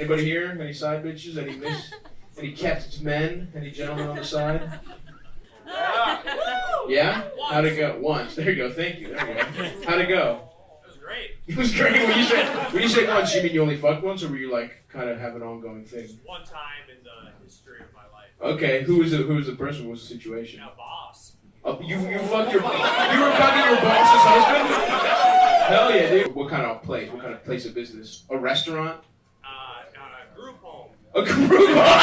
Anybody here? Any side bitches? Any kept men? Any gentlemen on the side? Yeah? How'd it go? Once. There you go. Thank you. There you go. How'd it go? It was great. It was great. When you say once, you mean you only fucked once, or were you like kind of have an ongoing thing? One time in the history of my life. Okay. Who was the person? What was the situation? A boss. Oh, you fucked your. You were fucking your boss's husband? Hell yeah, dude. What kind of place? What kind of place of business? A restaurant? A group home. A group home.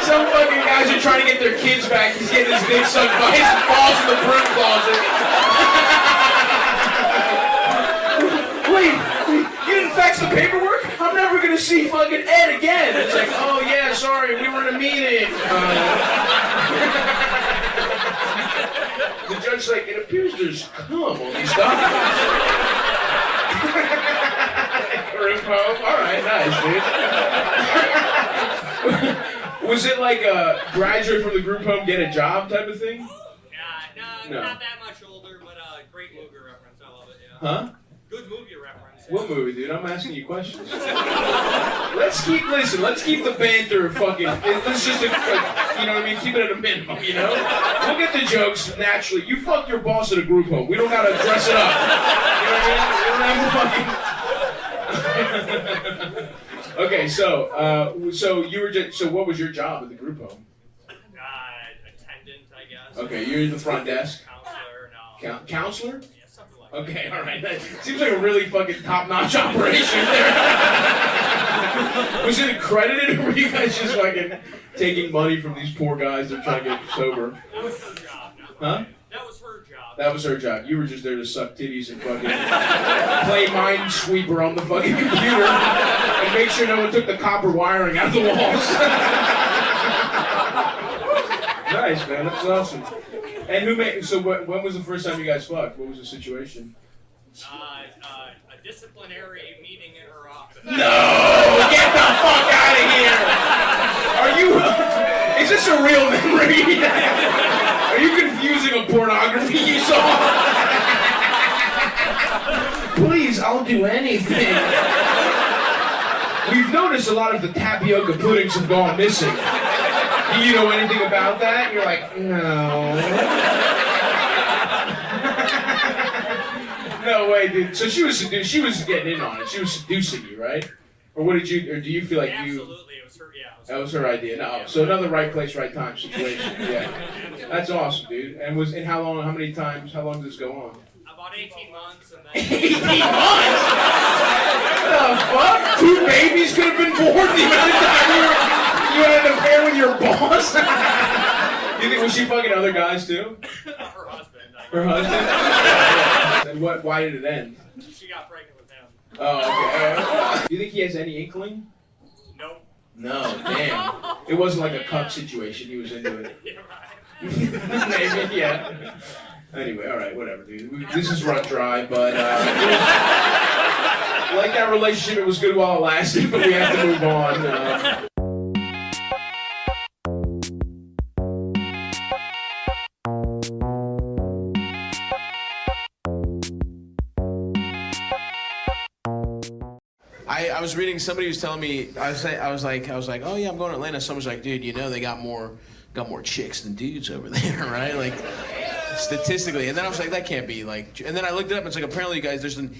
Some fucking guys are trying to get their kids back. He's getting his dick sucked by his boss in the broom closet. Wait, you didn't fax the paperwork? I'm never gonna see fucking Ed again. It's like, oh yeah, sorry, we were in a meeting. The judge's like, it appears there's cum on these documents. Group home? Alright, nice, dude. Was it like a graduate from the group home, get a job type of thing? No, not that much older, but great movie reference. I love it, yeah. Huh? Good movie reference. Yeah. What movie, dude? I'm asking you questions. Let's keep the banter fucking, let's just, you know what I mean? Keep it at a minimum, you know? We'll get the jokes naturally. You fucked your boss at a group home. We don't gotta dress it up. You know what I mean? We don't have to fucking... Okay, so you were just, so what was your job at the group home? Attendant, I guess. Okay, you're in the front desk? Counselor, no. Counselor? Yeah, something like that. Okay, alright. That seems like a really fucking top-notch operation there. Was it accredited, or were you guys just fucking taking money from these poor guys that are trying to get sober? That was her job. Huh? That was her job. That was her job. You were just there to suck titties and fucking play Minesweeper on the fucking computer and make sure no one took the copper wiring out of the walls. Nice, man. That's awesome. And when was the first time you guys fucked? What was the situation? A disciplinary meeting in her office. No! Get the fuck out of here! Are you... Is this a real memory? Are you confusing a pornography you saw? Please, I'll do anything. We've noticed a lot of the tapioca puddings have gone missing. Do you know anything about that? You're like, no. No way, dude. So she was getting in on it. She was seducing you, right? Or what did you? Or do you feel like you? Absolutely, it was her. Yeah. That was her idea. No, so another right place, right time situation. Yeah, that's awesome, dude. And how long? How many times? How long did this go on? About 18 months, and then. 18 months? What the fuck? 2 babies could have been born the amount of time you had an affair with your boss? You think was she fucking other guys too? Her husband. Her husband? And what? Why did it end? She got pregnant with him. Oh, okay. Do you think he has any inkling? Nope. No, damn. It wasn't like a cup situation. He was into it. Yeah, right. Maybe, yeah. Anyway, all right, whatever, dude. This is run dry, but like that relationship, it was good while it lasted, but we have to move on. I was reading, somebody was telling me, I was like, oh yeah, I'm going to Atlanta. Someone's like, dude, you know they got more chicks than dudes over there, right? Like, statistically. And then I was like, that can't be like, and then I looked it up and it's like, apparently you guys, there's an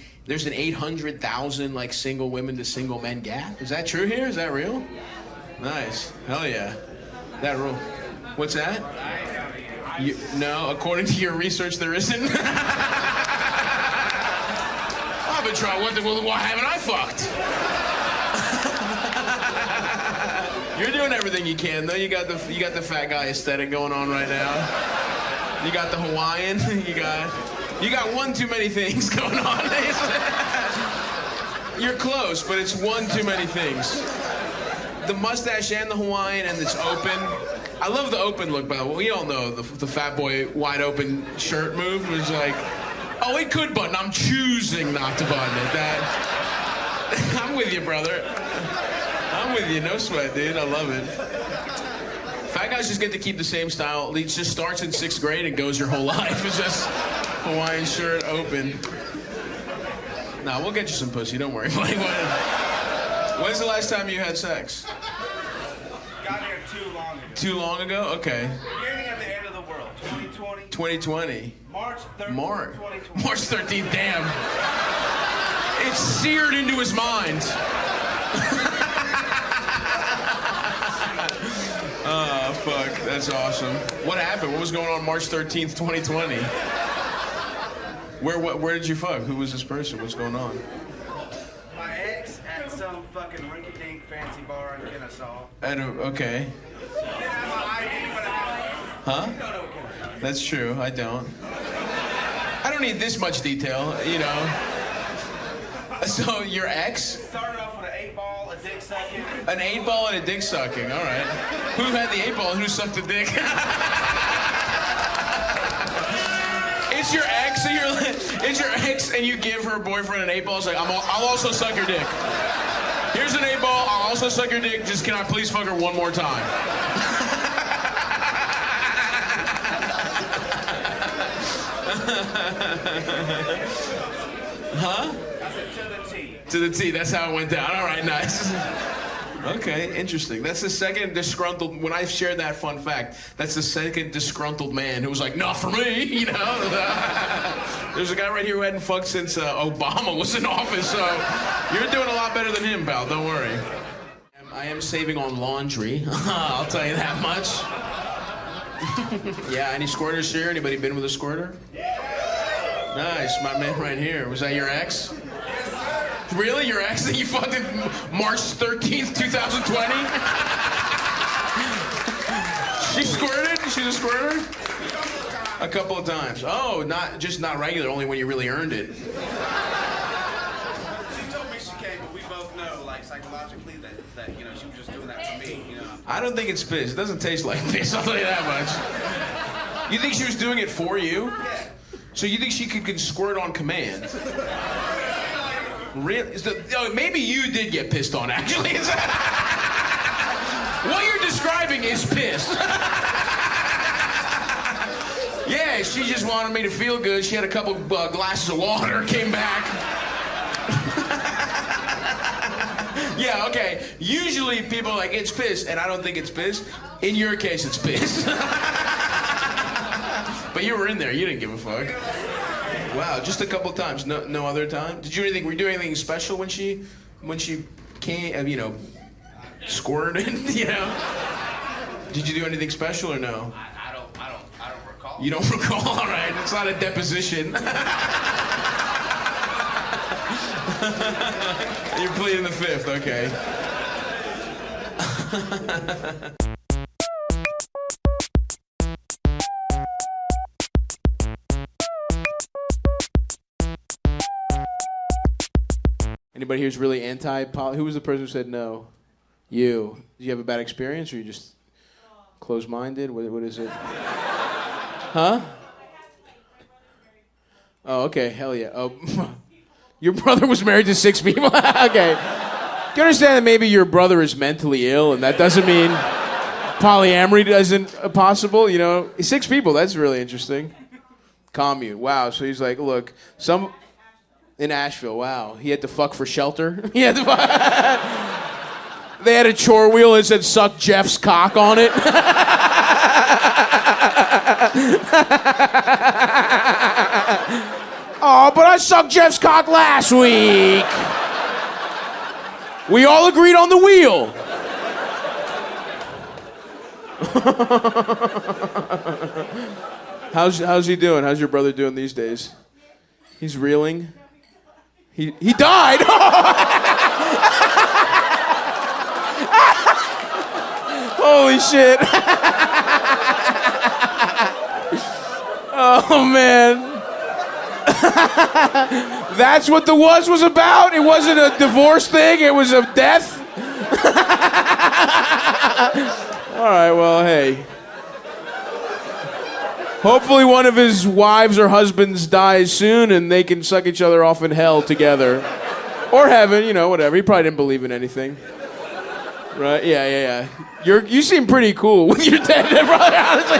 800,000 like single women to single men gap. Is that true here? Is that real? Nice. Hell yeah. That rule. What's that? No, according to your research, there isn't. I've been trying, why haven't I fucked? You're doing everything you can, though. You got the fat guy aesthetic going on right now. You got the Hawaiian. You got one too many things going on. You're close, but it's one too many things. The mustache and the Hawaiian, and it's open. I love the open look, by the way. We all know the fat boy wide open shirt move was like, oh, it could button. I'm choosing not to button it. I'm with you, brother. I'm with you. No sweat, dude. I love it. Fat guys just get to keep the same style. It just starts in 6th grade and goes your whole life. It's just Hawaiian shirt open. Nah, we'll get you some pussy. Don't worry. When's the last time you had sex? Got here too long ago. Too long ago? Okay. Beginning at the end of the world. 2020. 2020. March 13th. March 2020. 13th. Damn. It's seared into his mind. Oh, fuck. That's awesome. What happened? What was going on March 13th, 2020? Where did you fuck? Who was this person? What's going on? My ex at some fucking rinky-dink fancy bar in Kennesaw. Okay. I have my ID, but I have... Huh? You don't know what Kennesaw is. That's true. I don't. I don't need this much detail, you know. So your ex? Started off with an 8-ball, a dick sucking. An 8-ball and a dick sucking. All right. Who had the 8-ball and who sucked the dick? It's your ex, and it's your ex, and you give her boyfriend an 8-ball. It's like, I'll also suck your dick. Here's an 8-ball. I'll also suck your dick. Just can I please fuck her one more time? Huh? I said to the T. To the T. That's how it went down. All right, nice. Okay, interesting. That's the second disgruntled, when I shared that fun fact, that's the second disgruntled man who was like, not for me, you know? There's a guy right here who hadn't fucked since Obama was in office, so you're doing a lot better than him, pal, don't worry. I am saving on laundry, I'll tell you that much. Yeah, any squirters here? Anybody been with a squirter? Nice, my man right here. Was that your ex? Really? Your ex that you fucked in March 13th, 2020? She squirted? She's a squirter? A couple of times. Oh, not regular, only when you really earned it. She told me she came, but we both know, like, psychologically that you know, she was just doing that for me, you know. I don't think it's piss. It doesn't taste like piss, I'll tell you that much. You think she was doing it for you? Yeah. So you think she could squirt on command? Really? Maybe you did get pissed on, actually. What you're describing is piss. Yeah, she just wanted me to feel good. She had a couple glasses of water, came back. Yeah, okay. Usually people are like, it's piss, and I don't think it's piss. In your case, it's piss. But you were in there. You didn't give a fuck. Wow, just a couple times. No other time. Were you doing anything special when she came? You know, squirted. You know. Did you do anything special or no? I don't recall. You don't recall? All right. It's not a deposition. You're pleading the fifth. Okay. Anybody here's really anti-poly? Who was the person who said no? You. Did you have a bad experience, or you just closed-minded? What is it? Huh? Oh, okay. Hell yeah. Oh, your brother was married to 6 people? Okay. You understand that maybe your brother is mentally ill, and that doesn't mean polyamory isn't possible, you know? 6 people, that's really interesting. Commune. Wow. So he's like, look, in Asheville, wow. He had to fuck for shelter. He had to fuck. They had a chore wheel that said, suck Jeff's cock on it. Oh, but I sucked Jeff's cock last week. We all agreed on the wheel. How's he doing? How's your brother doing these days? He's reeling. He died. Holy shit. Oh man. That's what the was about? It wasn't a divorce thing, it was a death? All right, well, hey. Hopefully one of his wives or husbands dies soon and they can suck each other off in hell together. Or heaven, you know, whatever. He probably didn't believe in anything. Right? Yeah. You seem pretty cool with your dead brother, honestly.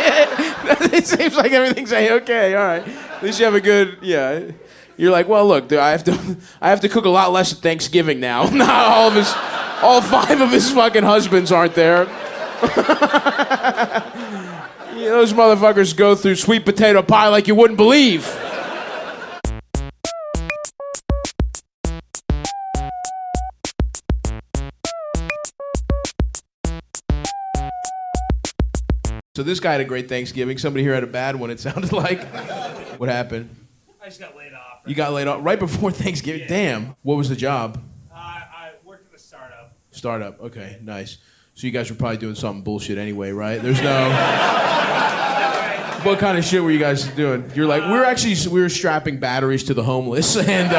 It seems like everything's okay, all right. At least you have a good, yeah. You're like, well, look, I have to cook a lot less at Thanksgiving now. Not all 5 of his fucking husbands aren't there. Those motherfuckers go through sweet potato pie like you wouldn't believe. So this guy had a great Thanksgiving. Somebody here had a bad one, it sounded like. What happened? I just got laid off. You got laid off right before Thanksgiving? Yeah. Damn. What was the job? I worked at a startup. Startup, okay, nice. So you guys were probably doing something bullshit anyway, right? There's no... What kind of shit were you guys doing? You're like, we were strapping batteries to the homeless, and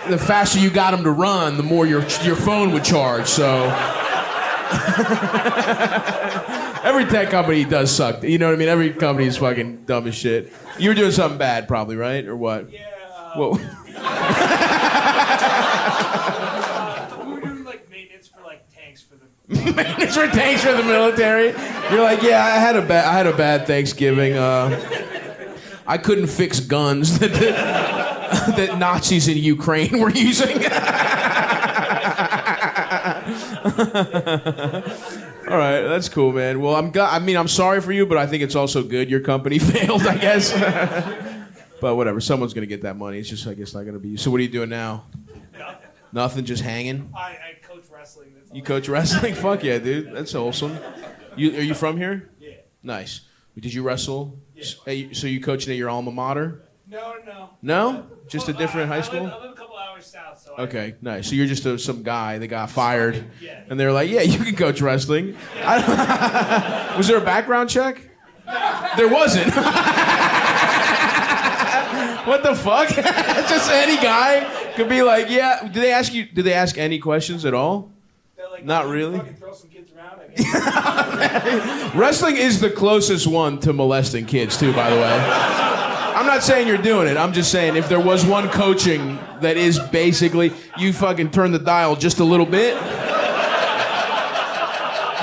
the faster you got them to run, the more your phone would charge, so... Every tech company does suck. You know what I mean? Every company is fucking dumb as shit. You were doing something bad, probably, right? Or what? Yeah. What? We were doing like maintenance for like tanks for the. Maintenance for tanks for the military. You're like, yeah, I had a bad Thanksgiving. I couldn't fix guns that Nazis in Ukraine were using. All right, that's cool, man. Well, I'm sorry for you, but I think it's also good your company failed, I guess. But whatever, someone's gonna get that money. It's just, I guess, not gonna be you. So what are you doing now? Nothing. Nothing, just hanging? I coach wrestling. That's You coach wrestling? Fuck yeah, dude. That's wholesome. Are you from here? Yeah. Nice. Did you wrestle? Yeah. So you coaching at your alma mater? No. No? Just a different high school? I live a couple hours south, so. Okay, nice. So you're just some guy that got fired, Yeah. and they're like, "Yeah, you can coach wrestling." Yeah. Was there a background check? There wasn't. What the fuck? Just any guy could be like, "Yeah." Did they ask any questions at all? They're like, Not really. Fucking throw some kids around, I guess. Wrestling is the closest one to molesting kids, too, by the way. I'm not saying you're doing it. I'm just saying if there was one coaching that is basically you fucking turn the dial just a little bit. The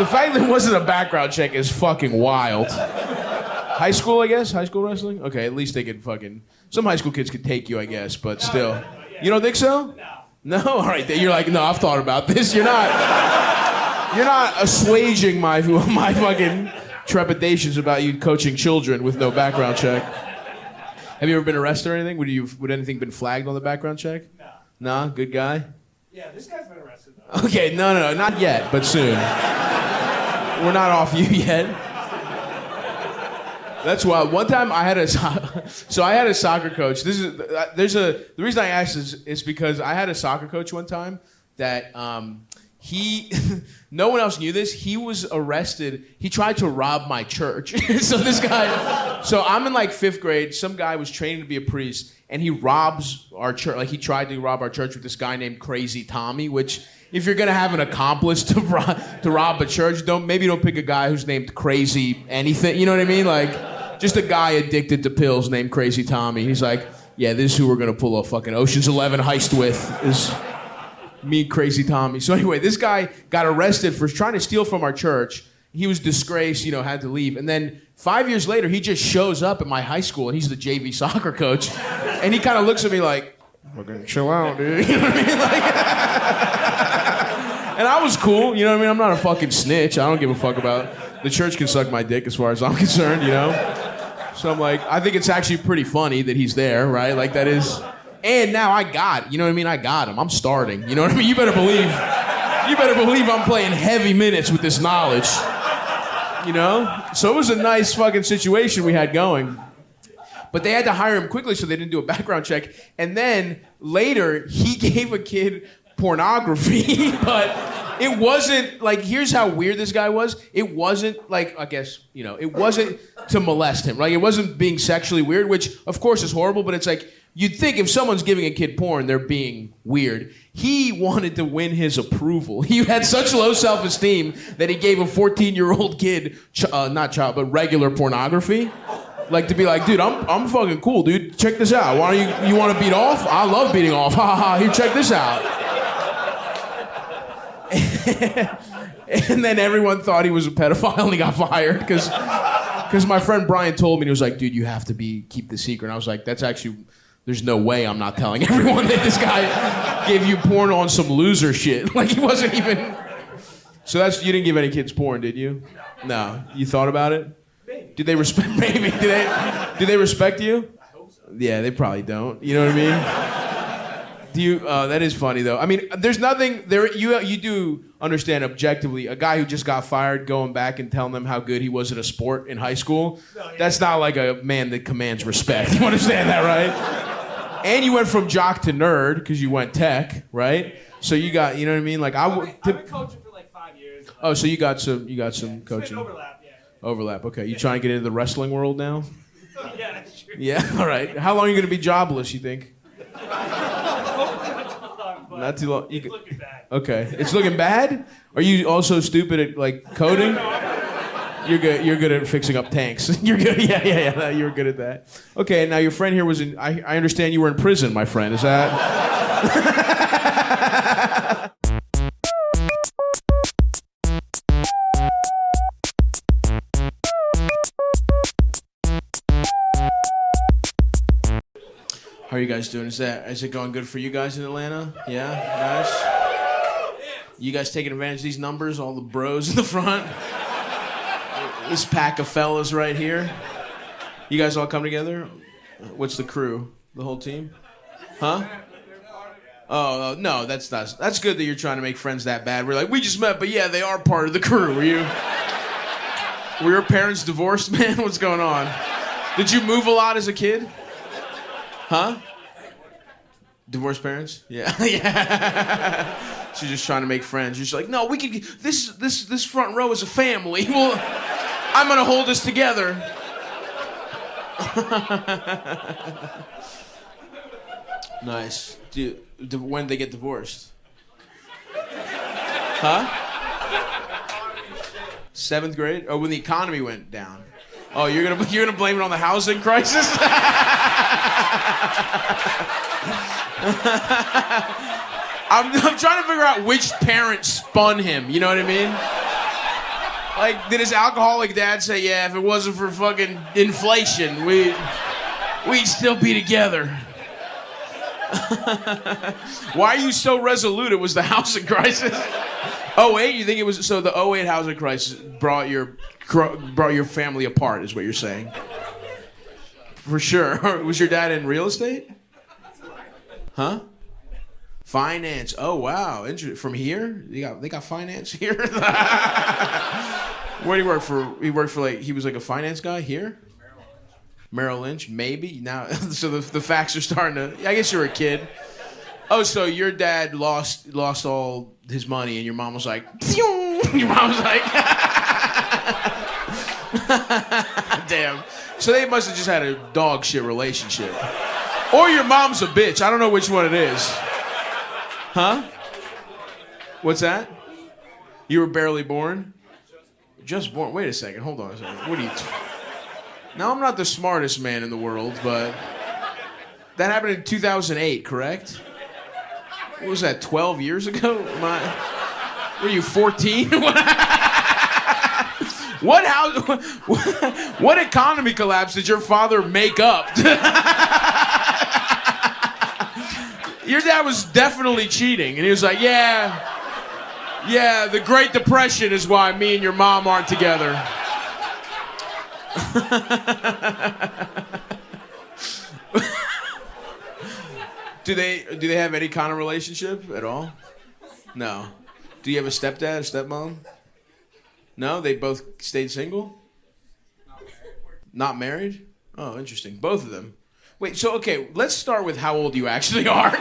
fact that it wasn't a background check is fucking wild. High school, I guess? High school wrestling? Okay, at least they could fucking... Some high school kids could take you, I guess, but still. You don't think so? No? All right, you're like, no, I've thought about this. You're not assuaging my fucking trepidations about you coaching children with no background check. Have you ever been arrested or anything? Would anything been flagged on the background check? No. Nah, good guy? Yeah, this guy's been arrested, though. Okay, no, not yet, but soon. We're not off you yet. That's wild. One time I had a soccer coach. The reason I asked is because I had a soccer coach one time that no one else knew this. He was arrested. He tried to rob my church. So I'm in like 5th grade. Some guy was training to be a priest, and he robs our church. Like he tried to rob our church with this guy named Crazy Tommy. Which, if you're gonna have an accomplice to rob a church, don't pick a guy who's named Crazy anything. You know what I mean? Like just a guy addicted to pills named Crazy Tommy. He's like, yeah, this is who we're gonna pull a fucking Ocean's 11 heist with. Is me, Crazy Tommy. So anyway, this guy got arrested for trying to steal from our church. He was disgraced, had to leave. And then 5 years later, he just shows up at my high school, and he's the JV soccer coach. And he kind of looks at me like, we're going to chill out, dude. You know what I mean? And I was cool, you know what I mean? I'm not a fucking snitch. I don't give a fuck about... The church can suck my dick as far as I'm concerned, So I'm like, I think it's actually pretty funny that he's there, right? Like, that is... And now I got it. You know what I mean? I got him. I'm starting. You know what I mean? You better believe I'm playing heavy minutes with this knowledge. So it was a nice fucking situation we had going. But they had to hire him quickly, so they didn't do a background check. And then later, he gave a kid pornography, but it wasn't like, here's how weird this guy was. It wasn't like, I guess, it wasn't to molest him. Like, it wasn't being sexually weird, which of course is horrible, but it's like, you'd think if someone's giving a kid porn, they're being weird. He wanted to win his approval. He had such low self-esteem that he gave a 14-year-old kid, not child, but regular pornography. Like, to be like, dude, I'm fucking cool, dude. Check this out. Why don't you want to beat off? I love beating off. Ha ha ha. Here, check this out. And then everyone thought he was a pedophile and he got fired because Because my friend Brian told me, he was like, dude, you have to keep the secret. And I was like, there's no way I'm not telling everyone that this guy gave you porn on some loser shit. Like, he wasn't even... So you didn't give any kids porn, did you? No. You thought about it? Maybe. Did they respect... Maybe. Do they respect you? I hope so. Yeah, they probably don't. You know what I mean? That is funny, though. I mean, there's nothing... You do understand objectively, a guy who just got fired going back and telling them how good he was at a sport in high school, that's not like a man that commands respect. You understand that, right? And you went from jock to nerd because you went tech, right? So you got, you know what I mean? Like I've been coaching for like 5 years. Oh, so you got some coaching. Overlap, yeah. Overlap. Okay, you trying to get into the wrestling world now? Yeah, that's true. Yeah. All right. How long are you gonna be jobless? You think? Not too long. It's looking bad. Okay, it's looking bad. Are you also stupid at like coding? You're good. You're good at fixing up tanks. You're good. Yeah. You're good at that. Okay. Now your friend here was in. I understand you were in prison, my friend. Is that? How are you guys doing? Is it going good for you guys in Atlanta? Yeah, nice. You guys taking advantage of these numbers? All the bros in the front. This pack of fellas right here. You guys all come together? What's the crew? The whole team? Huh? Oh no, that's good that you're trying to make friends that bad. We're like, we just met, but yeah, they are part of the crew. Were your parents divorced, man? What's going on? Did you move a lot as a kid? Huh? Divorced parents? Yeah. Yeah. She's just trying to make friends. You're just like, no, we can. This front row is a family. Well, I'm gonna hold us together. Nice. When did they get divorced? Huh? 7th grade? Oh, when the economy went down. Oh, you're gonna blame it on the housing crisis? I'm trying to figure out which parent spun him. You know what I mean? Like, did his alcoholic dad say, "Yeah, if it wasn't for fucking inflation, we'd still be together"? Why are you so resolute? It was the housing crisis. 08? You think it was? So the 08 housing crisis brought your family apart, is what you're saying? For sure. Was your dad in real estate? Huh? Finance. Oh wow. From here? They got finance here? Where did he work for? He worked for he was like a finance guy here? Merrill Lynch, maybe. Now so the facts are starting to. I guess you're a kid. Oh, so your dad lost all his money and your mom was like, Phew! Your mom was like damn. So they must have just had a dog shit relationship. Or your mom's a bitch. I don't know which one it is. Huh? What's that? You were barely born? Just born. Wait a second. Hold on a second. What are you... Now, I'm not the smartest man in the world, but... That happened in 2008, correct? What was that, 12 years ago? Were you 14? What economy collapse did your father make up? Your dad was definitely cheating, and he was like, yeah, the Great Depression is why me and your mom aren't together. Do they have any kind of relationship at all? No. Do you have a stepdad, a stepmom? No, they both stayed single? Not married? Oh, interesting. Both of them. Wait, so, okay, let's start with how old you actually are.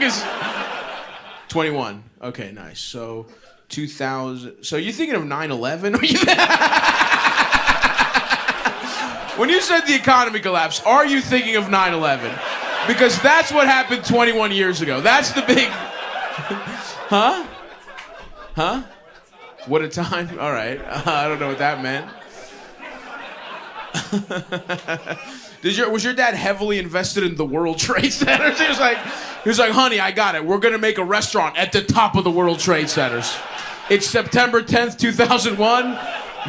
21. Okay, nice. So, 2000. So, you're thinking of 9/11? When you said the economy collapsed, are you thinking of 9/11? Because that's what happened 21 years ago. That's the big... Huh? Huh? What a time. All right. I don't know what that meant. Was your dad heavily invested in the World Trade Centers? He was like, honey, I got it. We're going to make a restaurant at the top of the World Trade Centers. It's September 10th, 2001.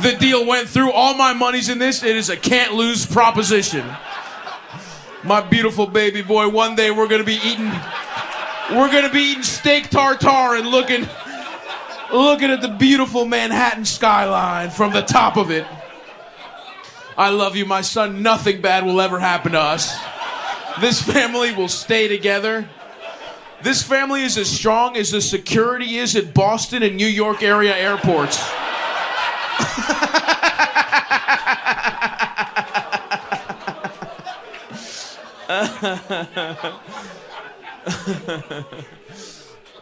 The deal went through. All my money's in this. It is a can't lose proposition. My beautiful baby boy. One day we're gonna be eating steak tartare and looking at the beautiful Manhattan skyline from the top of it. I love you, my son. Nothing bad will ever happen to us. This family will stay together. This family is as strong as the security is at Boston and New York area airports.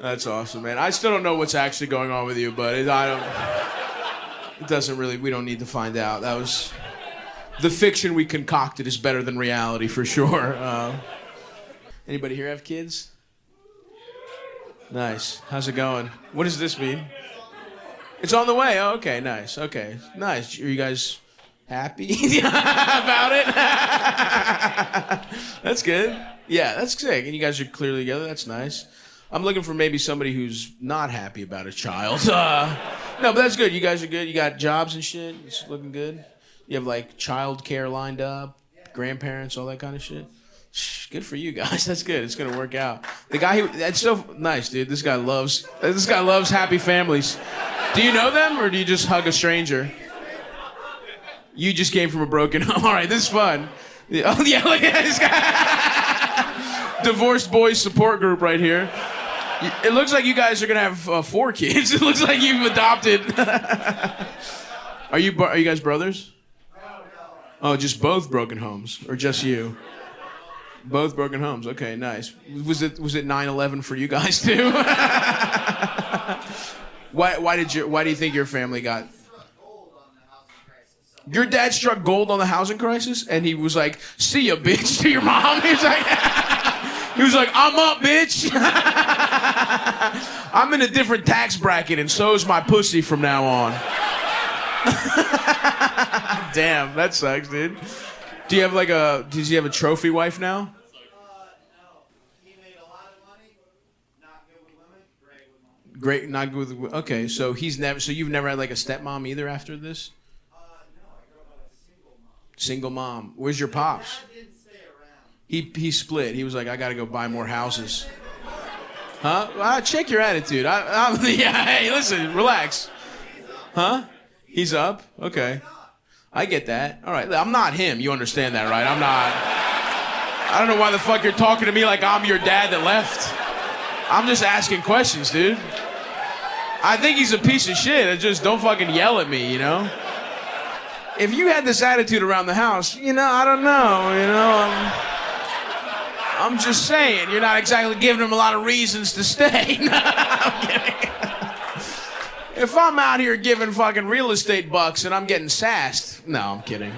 That's awesome, man. I still don't know what's actually going on with you, but it doesn't really, we don't need to find out. That was, the fiction we concocted is better than reality for sure. Anybody here have kids? Nice. How's it going? What does this mean? It's on the way. Oh, okay, nice. Okay, nice. Are you guys happy about it? That's good. Yeah, that's sick. And you guys are clearly together. That's nice. I'm looking for maybe somebody who's not happy about a child. No, but that's good. You guys are good. You got jobs and shit. It's looking good. You have like child care lined up, grandparents, all that kind of shit. Good for you guys. That's good. It's gonna work out. The guy who, that's so nice, dude. This guy loves happy families. Do you know them or do you just hug a stranger? You just came from a broken home. All right, this is fun. Oh yeah, look at this guy. Divorced boys support group right here. It looks like you guys are gonna have 4 kids. It looks like you've adopted. Are you guys brothers? Oh, just both broken homes, or just you? Both broken homes. Okay, nice. Was it 9/11 for you guys too? Why do you think your family got? Your dad struck gold on the housing crisis, and he was like, "See ya, bitch," to your mom. He was like, "I'm up, bitch. I'm in a different tax bracket, and so is my pussy from now on." Damn, that sucks, dude. Does he have a trophy wife now? No. He made a lot of money, not good with women, great with women. Great, not good with, okay, so you've never had like a stepmom either after this? No, I grew up with a single mom. Single mom. Where's your pops? Dad didn't stay around. He split. He was like, I gotta go buy more houses. Huh? Check your attitude. Yeah, hey, listen, relax. Huh? He's up? Okay. I get that. All right, I'm not him. You understand that, right? I don't know why the fuck you're talking to me like I'm your dad that left. I'm just asking questions, dude. I think he's a piece of shit. Just don't fucking yell at me, you know? If you had this attitude around the house, I don't know, I'm just saying, you're not exactly giving him a lot of reasons to stay. No, I'm kidding. If I'm out here giving fucking real estate bucks and I'm getting sassed, no, I'm kidding.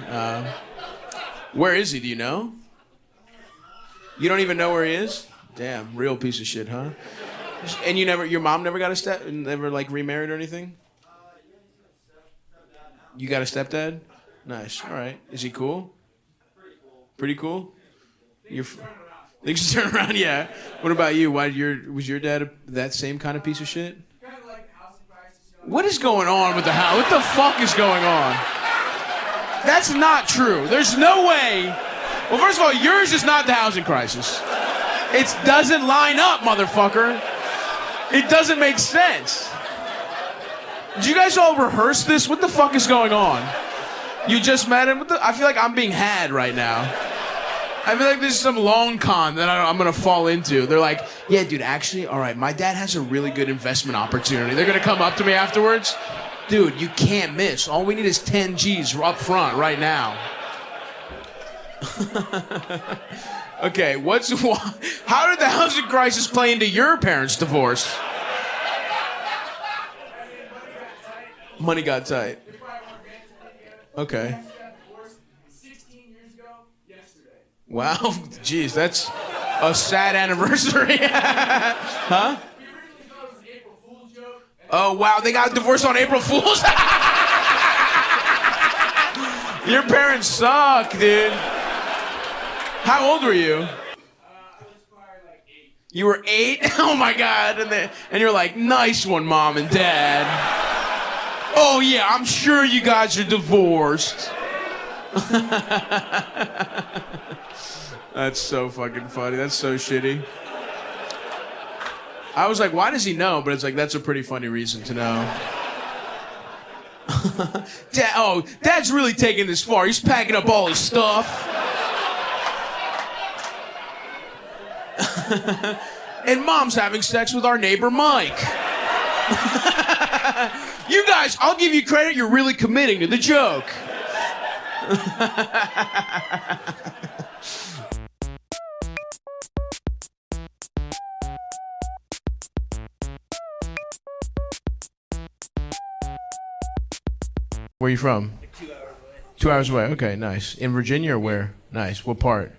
Where is he? Do you know? You don't even know where he is? Damn, real piece of shit, huh? And your mom never got never like remarried or anything? You got a stepdad? Nice. All right. Is he cool? Pretty cool. Things turn around, yeah. What about you? Was your dad that same kind of piece of shit? What is going on with the house? What the fuck is going on? That's not true. There's no way. Well, first of all, yours is not the housing crisis. It doesn't line up, motherfucker. It doesn't make sense. Did you guys all rehearse this? What the fuck is going on? You just met him? I feel like I'm being had right now. I feel like this is some long con that I'm gonna fall into. They're like, yeah, dude, actually, all right, my dad has a really good investment opportunity. They're gonna come up to me afterwards. Dude, you can't miss. All we need is 10 G's up front right now. Okay, how did the housing crisis play into your parents' divorce? Money got tight. Okay. Wow, jeez, that's a sad anniversary. Huh? Oh, wow, they got divorced on April Fool's? Your parents suck, dude. How old were you? I was probably like 8. You were 8? Oh, my God. And you're like, nice one, Mom and Dad. Oh yeah, I'm sure you guys are divorced. That's so fucking funny. That's so shitty. I was like, why does he know? But it's like, that's a pretty funny reason to know. Dad's really taking this far. He's packing up all his stuff. And Mom's having sex with our neighbor Mike. You guys, I'll give you credit, you're really committing to the joke. Where are you from? Like 2 hours away. 2 hours away. Okay, nice. In Virginia or where? Nice. What part?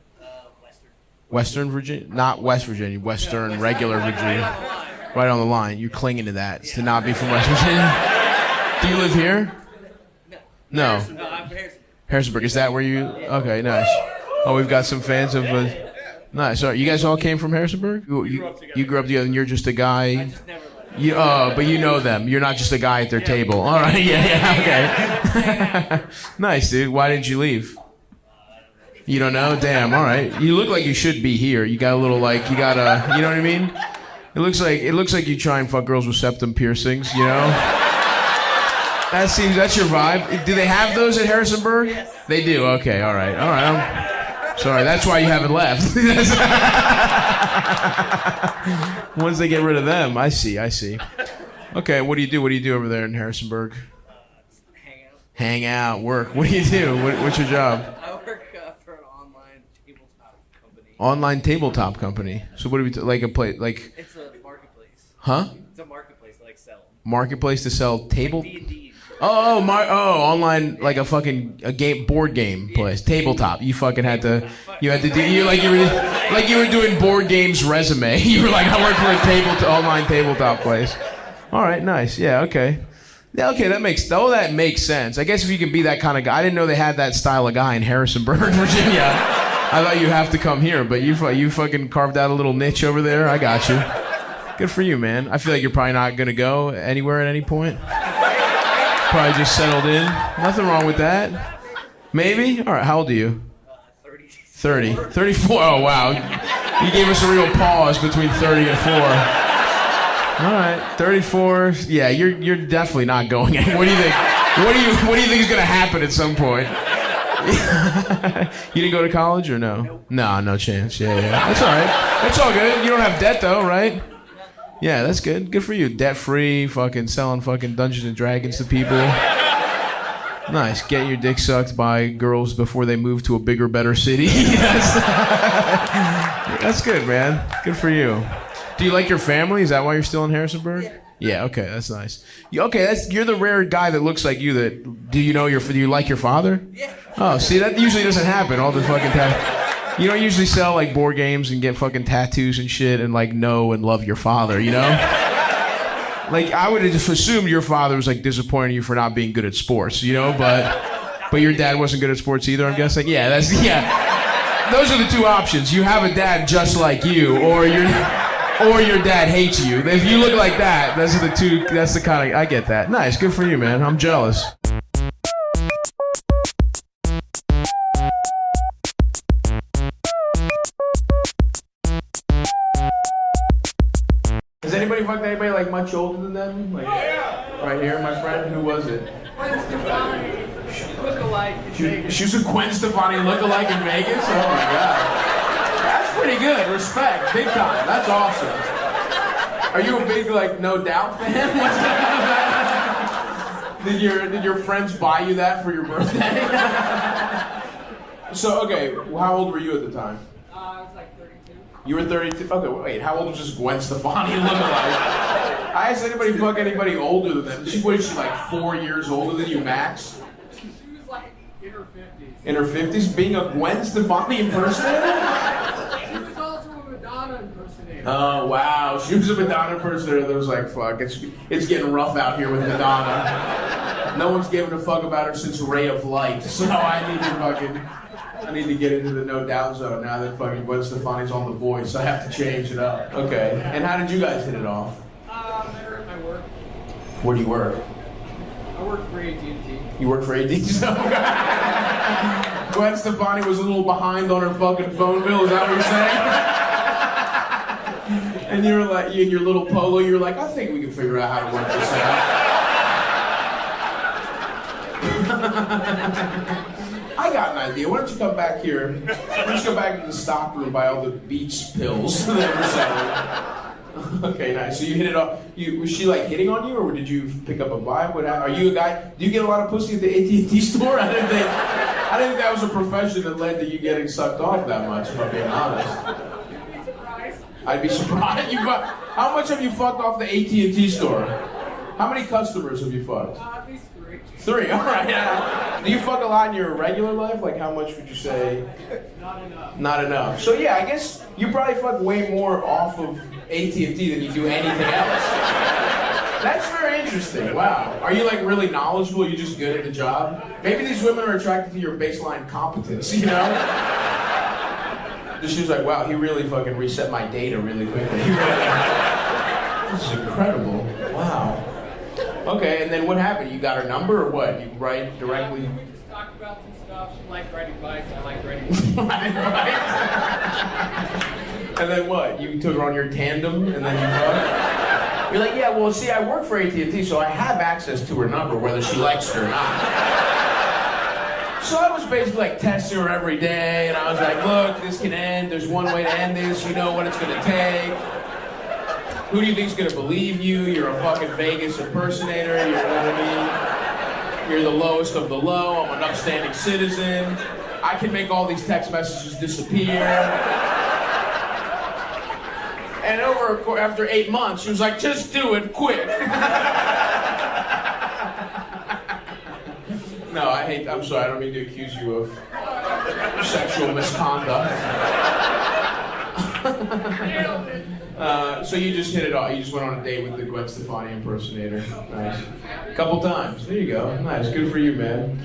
Western Virginia? Not West Virginia. Western, regular Virginia. Right on the line. You're clinging to that. To not be from West Virginia. Do you live here? No. No, I'm from Harrisonburg. Harrisonburg. Is that where you... Okay, nice. Oh, we've got some fans of... Nice. All right. You guys all came from Harrisonburg? You grew up together and you're just a guy... Just never left. But you know them. You're not just a guy at their table. All right. Yeah. Okay. Nice, dude. Why didn't you leave? You don't know? Damn. All right. You look like you should be here. You got a little like you got a. You know what I mean? It looks like you try and fuck girls with septum piercings. You know? That's your vibe. Do they have those at Harrisonburg? Yes. They do. Okay. All right. I'm sorry. That's why you haven't left. Once they get rid of them, I see. Okay, what do you do? What do you do over there in Harrisonburg? Hang out, work. What do you do? What's your job? I work for an online tabletop company. Online tabletop company. So what do we do? Like a place? Like? It's a marketplace. Huh? It's a marketplace to like sell. Marketplace to sell table? D&D. Online like a board game place, tabletop. You fucking had to do you were doing board games resume. You were like, I work for a online tabletop place. All right, nice. Yeah, okay. Yeah, okay, that makes sense. I guess if you can be that kind of guy. I didn't know they had that style of guy in Harrisonburg, Virginia. I thought you'd have to come here, but you fucking carved out a little niche over there. I got you. Good for you, man. I feel like you're probably not gonna go anywhere at any point. Probably just settled in. Nothing wrong with that. Maybe? All right, how old are you? 30. 34. Oh, wow. You gave us a real pause between 30 and 4. All right, 34. Yeah, you're definitely not going anywhere. What do you think? What do you think is going to happen at some point? You didn't go to college or no? No chance. Yeah. That's all right. That's all good. You don't have debt though, right? Yeah, that's good. Good for you. Debt-free, fucking selling fucking Dungeons and Dragons to people. Nice. Getting your dick sucked by girls before they move to a bigger, better city. That's good, man. Good for you. Do you like your family? Is that why you're still in Harrisonburg? Yeah, okay, that's nice. You're the rare guy that looks like you that... Do you like your father? Yeah. Oh, see, that usually doesn't happen. All the fucking... You don't usually sell like board games and get fucking tattoos and shit and like know and love your father, you know? Like I would have just assumed your father was like disappointing you for not being good at sports, you know? But your dad wasn't good at sports either, I'm guessing. Yeah, those are the two options. You have a dad just like you, or your dad hates you. If you look like that, that's the kind of I get that. Nice, good for you, man. I'm jealous. Has anybody fucked anybody like much older than them? Like, right here, my friend. Who was it? Gwen Stefani look-alike in Vegas. She was a Gwen Stefani look-alike in Vegas? Oh my god. That's pretty good. Respect. Big time. That's awesome. Are you a big, like, No Doubt fan? What's that? Did your friends buy you that for your birthday? So, okay, how old were you at the time? I was like 32. You were 32? Okay, wait, how old was this Gwen Stefani look-alike? I asked anybody fuck anybody older than them. What is she, like 4 years older than you, max? She was like in her 50s. In her 50s, being a Gwen Stefani impersonator? She was also a Madonna impersonator. Oh, wow. She was a Madonna impersonator that was like, fuck, it's getting rough out here with Madonna. No one's given a fuck about her since Ray of Light, so I need to get into the No Doubt zone now that fucking Gwen Stefani's on The Voice. I have to change it up. Okay. And how did you guys hit it off? I met her at my work. Where do you work? I work for AT&T. You work for AT&T? Gwen Stefani was a little behind on her fucking phone bill, is that what you're saying? And you were like, you in your little polo, you were like, I think we can figure out how to work this out. I got an idea. Why don't you come back here? Why don't you go back to the stock room, buy all the beach pills that we're selling? Okay, nice. So you hit it off. Was she like hitting on you, or did you pick up a vibe? Are you a guy? Do you get a lot of pussy at the AT&T store? I didn't think that was a profession that led to you getting sucked off that much. If I'm being honest. I'd be surprised. How much have you fucked off the AT&T store? How many customers have you fucked? At least 3. 3, all right. Do you fuck a lot in your regular life? Like, how much would you say? Not enough. Not enough. So yeah, I guess you probably fuck way more off of AT&T than you do anything else. That's very interesting. Wow. Are you like really knowledgeable? Are you just good at the job? Maybe these women are attracted to your baseline competence, you know? She was like, wow, he really fucking reset my data really quickly. This is incredible. Wow. Okay, and then what happened? You got her number or what? You write directly? We just talked about some stuff. She liked riding bikes. I like riding bikes. And then what? You took her on your tandem and then you fucked? You're like, yeah, well, see, I work for AT&T, so I have access to her number, whether she likes it or not. So I was basically like testing her every day, and I was like, look, this can end. There's one way to end this. You know what it's going to take. Who do you think's gonna believe you? You're a fucking Vegas impersonator, you know what I mean? You're the lowest of the low, I'm an upstanding citizen. I can make all these text messages disappear. And after 8 months, she was like, just do it, quick. No, I'm sorry, I don't mean to accuse you of sexual misconduct. So you just hit it off. You just went on a date with the Gwen Stefani impersonator. Nice. A couple times. There you go. Nice. Good for you, man.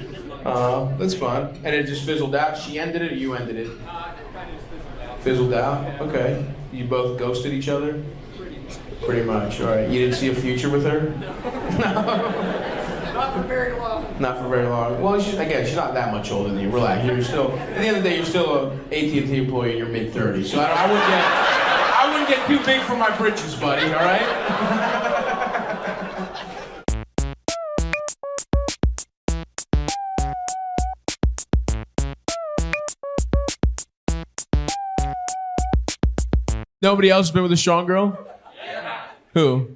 That's fun. And it just fizzled out. She ended it or you ended it? Fizzled out? Okay. You both ghosted each other? Pretty much. All right. You didn't see a future with her? Not for very long. Not for very long. Well, she's not that much older than you. Relax. You're still, at the end of the day, you're still an AT&T employee in your mid-30s. So I wouldn't get too big for my britches, buddy, all right? Nobody else has been with a strong girl? Yeah. Who?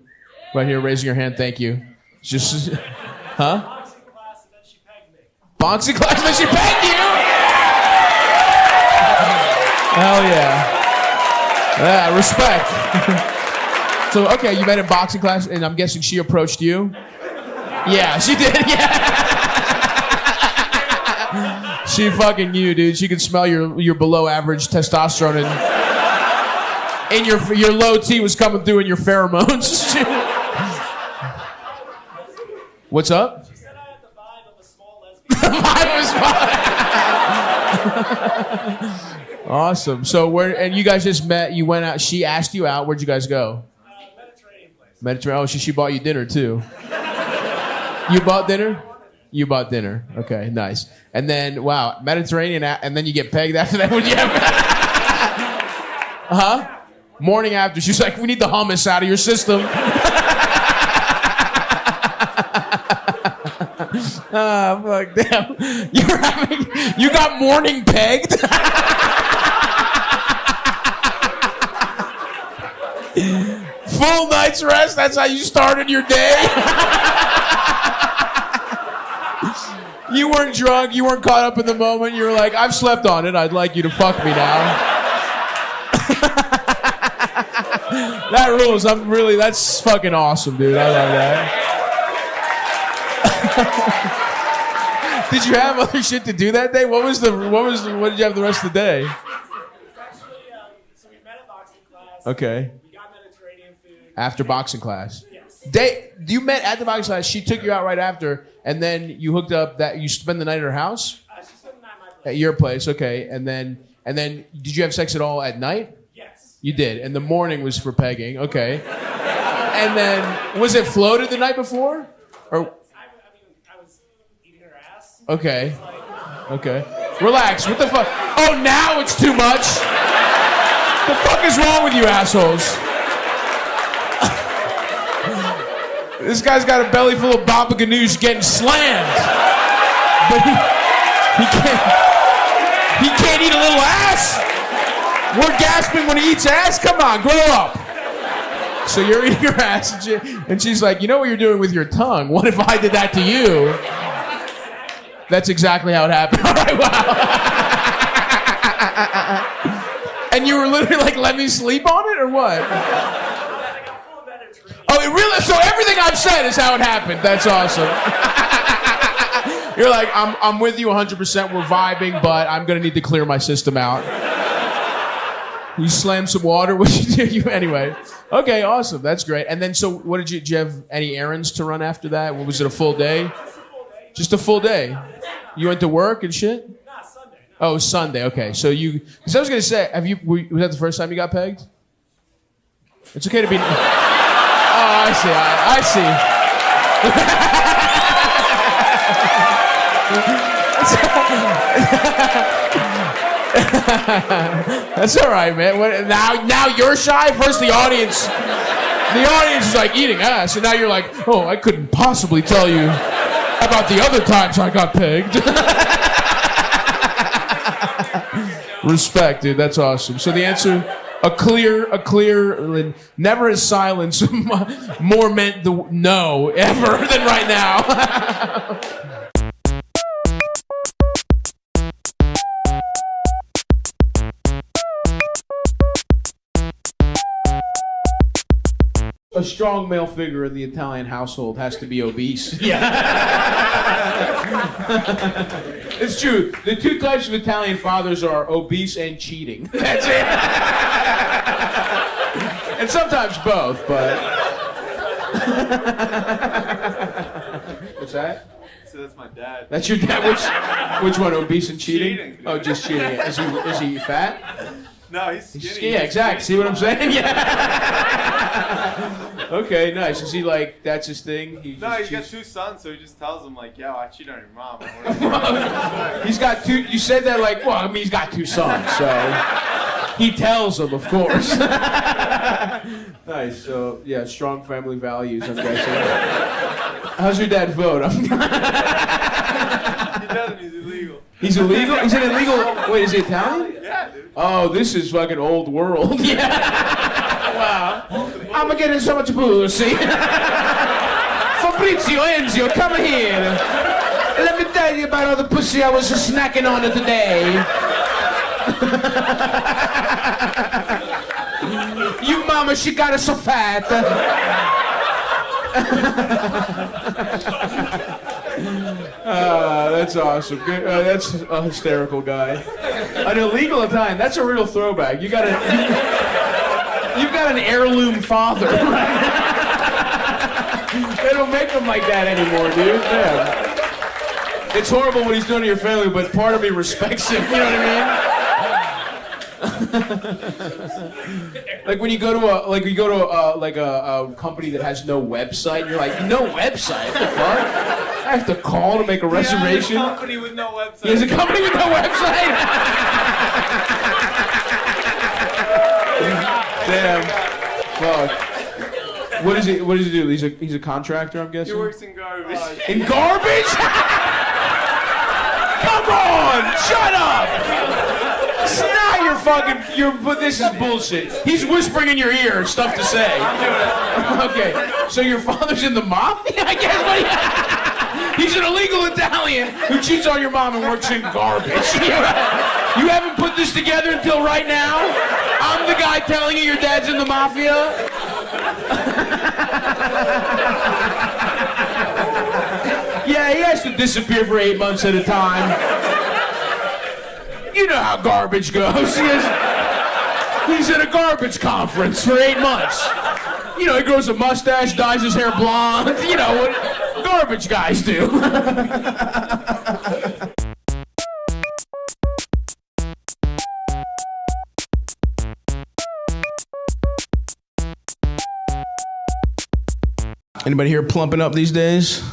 Right here, raising your hand, thank you. Just, huh? Boxing class and then she pegged me. Boxing class and then she pegged you? Hell yeah. Yeah, respect. So, okay, you met in boxing class, and I'm guessing she approached you? Yeah, she did, yeah. She fucking you, dude. She could smell your below average testosterone, and your low T was coming through in your pheromones. What's up? She said I had the vibe of a small lesbian. Awesome. So and you guys just met, you went out, she asked you out, where'd you guys go? Mediterranean place. Mediterranean, oh, she bought you dinner too. You bought dinner? You bought dinner. Okay, nice. And then, wow, Mediterranean, and then you get pegged after that? Would you have? Huh? Morning after, she's like, we need the hummus out of your system. Ah, fuck, damn. You got morning pegged? Full night's rest, that's how you started your day? You weren't drunk, you weren't caught up in the moment, you were like, I've slept on it, I'd like you to fuck me now. That rules, that's fucking awesome, dude, I love that. Did you have other shit to do that day? What did you have the rest of the day? Actually, so we met at boxing class. Okay. We got Mediterranean food. After boxing class? Yes. You met at the boxing class, she took you out right after, and then you hooked up, you spent the night at her house? She spent the night at my place. At your place, okay. And then, did you have sex at all at night? Yes. You did, and the morning was for pegging, okay. And then, was it floated the night before? Or Okay. Okay. Relax. What the fuck? Oh, now it's too much. The fuck is wrong with you assholes? This guy's got a belly full of baba ganoush getting slammed. But he can't eat a little ass. We're gasping when he eats ass? Come on, grow up. So you're eating your ass, and she's like, you know what you're doing with your tongue? What if I did that to you? That's exactly how it happened. All right, wow. And you were literally like, let me sleep on it, or what? Oh, it really? So everything I've said is how it happened. That's awesome. You're like, I'm with you 100%. We're vibing, but I'm gonna need to clear my system out. You slam some water. What you do? Anyway. Okay, awesome. That's great. And then, so what did you have any errands to run after that? What, was it a full day? Just a full day. You went to work and shit? Nah, Sunday. No. Oh, Sunday. Okay. So because I was gonna say, was that the first time you got pegged? It's okay to be. Oh, I see. That's all right, man. Now you're shy. First, the audience is like eating ass, and now you're like, oh, I couldn't possibly tell you about the other times I got pegged. Respect, dude. That's awesome. So the answer, a clear, never has silence more meant the no ever than right now. A strong male figure in the Italian household has to be obese. Yeah. It's true. The two types of Italian fathers are obese and cheating. That's it. And sometimes both, but. What's that? So that's my dad. That's your dad? Which one? Obese and cheating? Cheating. Oh, just cheating. Is he fat? No, he's skinny. Yeah, exactly. See what I'm saying? Yeah. Okay, nice. Is he like, that's his thing? He's got two sons, so he just tells them like, yo, I cheated on your mom. He's got two, you said that like, well, I mean, he's got two sons, so he tells them, of course. Nice, so yeah, strong family values, I'm guessing. How's your dad vote? He doesn't, he's illegal. He's illegal? He's an illegal, wait, is he Italian? Yeah, dude. Oh, this is fucking old world. Yeah. Wow. I'm getting so much pussy. Fabrizio, Enzio, come here. Let me tell you about all the pussy I was snacking on today. You mama, she got us so fat. That's awesome. Good. That's a hysterical guy. An illegal Italian. That's a real throwback. You've got an heirloom father. They don't make them like that anymore, dude. Yeah. It's horrible what he's doing to your family, but part of me respects him. You know what I mean? Like when you go to a company that has no website, you're like, no website? What the fuck? I have to call to make a reservation. Yeah, a company with no website. He has a company with no website. Damn. Fuck. What does he do? He's a contractor, I'm guessing? He works in garbage. In garbage? Come on! Shut up! But this is bullshit. He's whispering in your ear stuff to say. Okay, so your father's in the mafia, I guess? He's an illegal Italian who cheats on your mom and works in garbage. You haven't put this together until right now? I'm the guy telling you your dad's in the mafia? Yeah, he has to disappear for 8 months at a time. You know how garbage goes. He's at a garbage conference for 8 months. You know, he grows a mustache, dyes his hair blonde. You know what garbage guys do. Anybody here plumping up these days?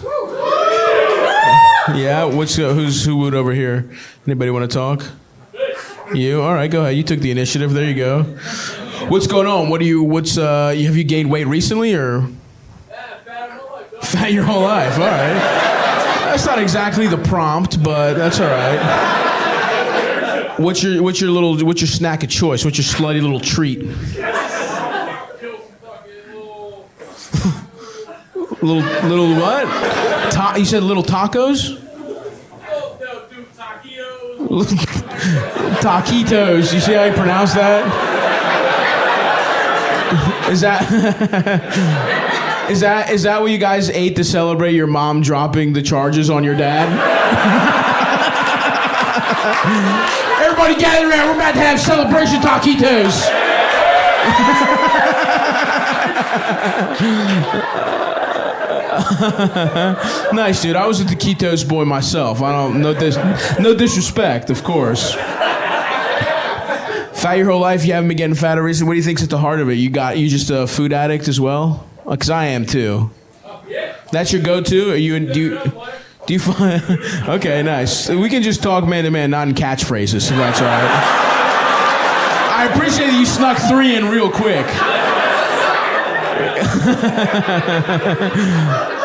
Yeah, who would over here? Anybody want to talk? You? All right, go ahead. You took the initiative. There you go. What's going on? Have you gained weight recently or? Fat your whole life. All right. That's not exactly the prompt, but that's all right. What's your snack of choice? What's your slutty little treat? little what? You said little tacos? No, dude, taquitos. Taquitos. You see how you pronounce that? Is that what you guys ate to celebrate your mom dropping the charges on your dad? Everybody gather around. We're about to have celebration taquitos. Nice, dude. I was a taquitos boy myself. No disrespect, of course. Fat your whole life, you haven't been getting fatter recently. What do you think's at the heart of it? You just a food addict as well? Because I am too. That's your go-to? Do you find? Okay, nice. We can just talk man to man, not in catchphrases. So that's all right. I appreciate that you snuck 3 in real quick.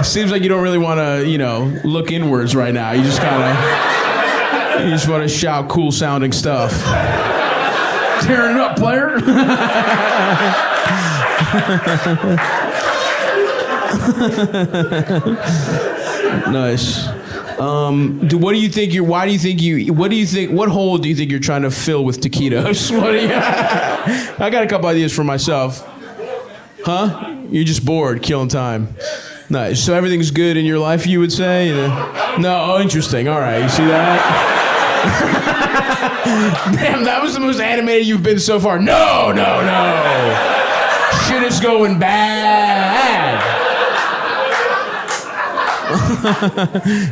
Seems like you don't really want to, look inwards right now. You just want to shout cool sounding stuff. Tearing it up, player. Nice. What hole do you think you're trying to fill with taquitos? I got a couple ideas for myself. Huh? You're just bored, killing time. Nice. So everything's good in your life, you would say? No, oh, interesting. All right, you see that? Damn, that was the most animated you've been so far. No. Shit is going bad.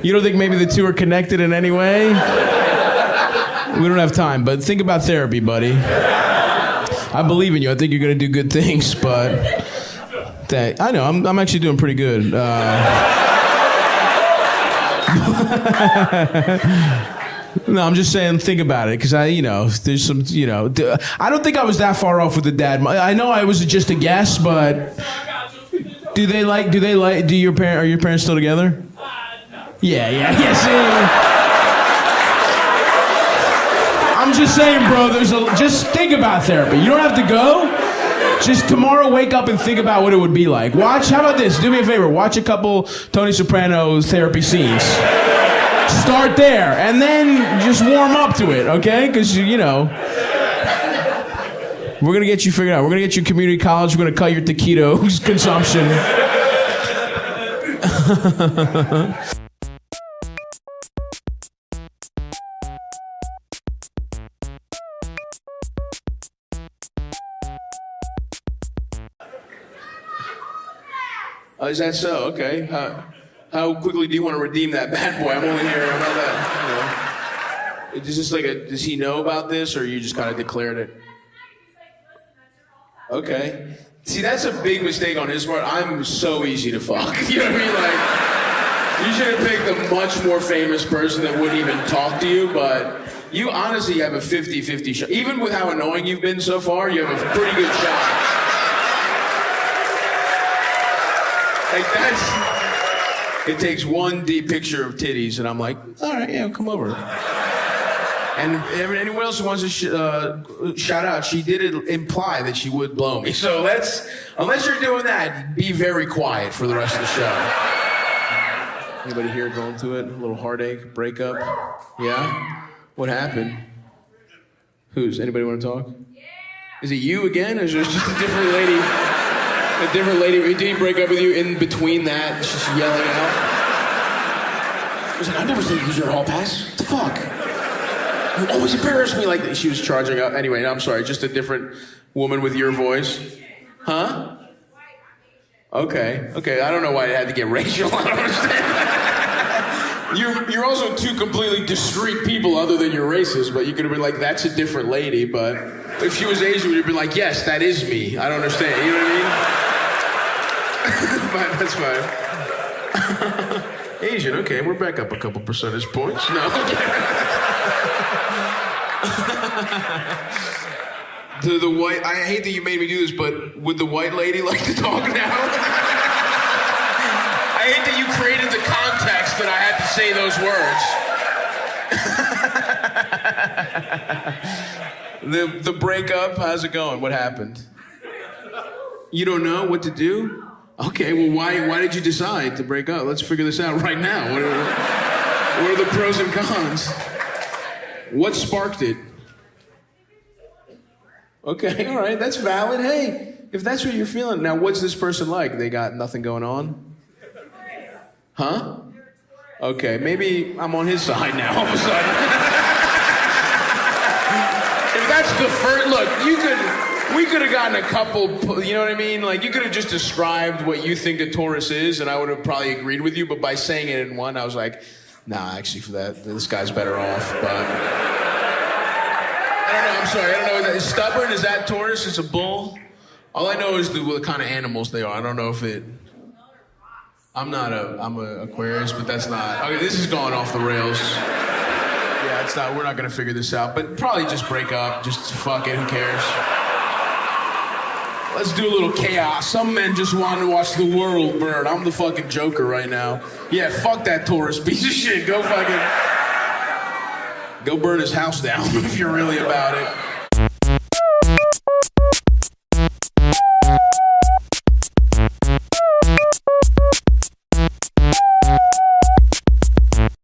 You don't think maybe the two are connected in any way? We don't have time, but think about therapy, buddy. I believe in you. I think you're going to do good things, but I know, I'm actually doing pretty good. No, I'm just saying, think about it, because there's some, I don't think I was that far off with the dad. I know I was just a guess, but are your parents still together? No. Yeah. See? I'm just saying, bro, just think about therapy. You don't have to go. Just tomorrow, wake up and think about what it would be like. How about this? Do me a favor. Watch a couple Tony Soprano therapy scenes. Start there, and then just warm up to it, okay? Because, we're going to get you figured out. We're going to get you community college. We're going to cut your taquitos consumption. Oh, is that so? Okay. How quickly do you want to redeem that bad boy? I'm only hearing about that. Is this does he know about this, or you just kind of declared it? Okay. See, that's a big mistake on his part. I'm so easy to fuck. You know what I mean? You should have picked a much more famous person that wouldn't even talk to you, but you honestly have a 50-50 shot. Even with how annoying you've been so far, you have a pretty good shot. It takes one deep picture of titties, and I'm like, all right, yeah, come over. And anyone else who wants to shout out, she did imply that she would blow me. So unless you're doing that, be very quiet for the rest of the show. Anybody here going through it? A little heartache, breakup? Yeah? What happened? Anybody want to talk? Yeah. Is it you again, or is there just a different lady? A different lady, did he break up with you in between that? She's yelling out. I was like, I never said use your hall pass. What the fuck? You always embarrass me like that. She was charging up. Anyway, I'm sorry, just a different woman with your voice. Huh? Okay. I don't know why it had to get racial. I don't understand. You're also two completely discreet people other than you're racist, but you could have been like, that's a different lady, but if she was Asian, you'd be like, yes, that is me. I don't understand. You know what I mean? But that's fine. Asian, okay, we're back up a couple percentage points. No. The white, I hate that you made me do this, but would the white lady like to talk now? I hate that you created the context that I had to say those words. The breakup, how's it going? What happened? You don't know what to do? Okay, well, why did you decide to break up? Let's figure this out right now. What are the pros and cons? What sparked it? Okay, all right, that's valid. Hey, if that's what you're feeling. Now, what's this person like? They got nothing going on? Huh? Okay, maybe I'm on his side now all of a sudden. If that's the first, look, we could have gotten a couple, you know what I mean? Like, you could have just described what you think a Taurus is, and I would have probably agreed with you, but by saying it in one, I was like, nah, actually, for that, this guy's better off, but... I don't know, I'm sorry, I don't know. Is stubborn, is that Taurus? It's a bull? All I know is what kind of animals they are. I don't know if it... I'm a Aquarius, but that's not... Okay, this is going off the rails. Yeah, it's not, we're not gonna figure this out, but probably just break up, just fuck it, who cares? Let's do a little chaos. Some men just want to watch the world burn. I'm the fucking Joker right now. Yeah, fuck that Taurus piece of shit. Go burn his house down if you're really about it.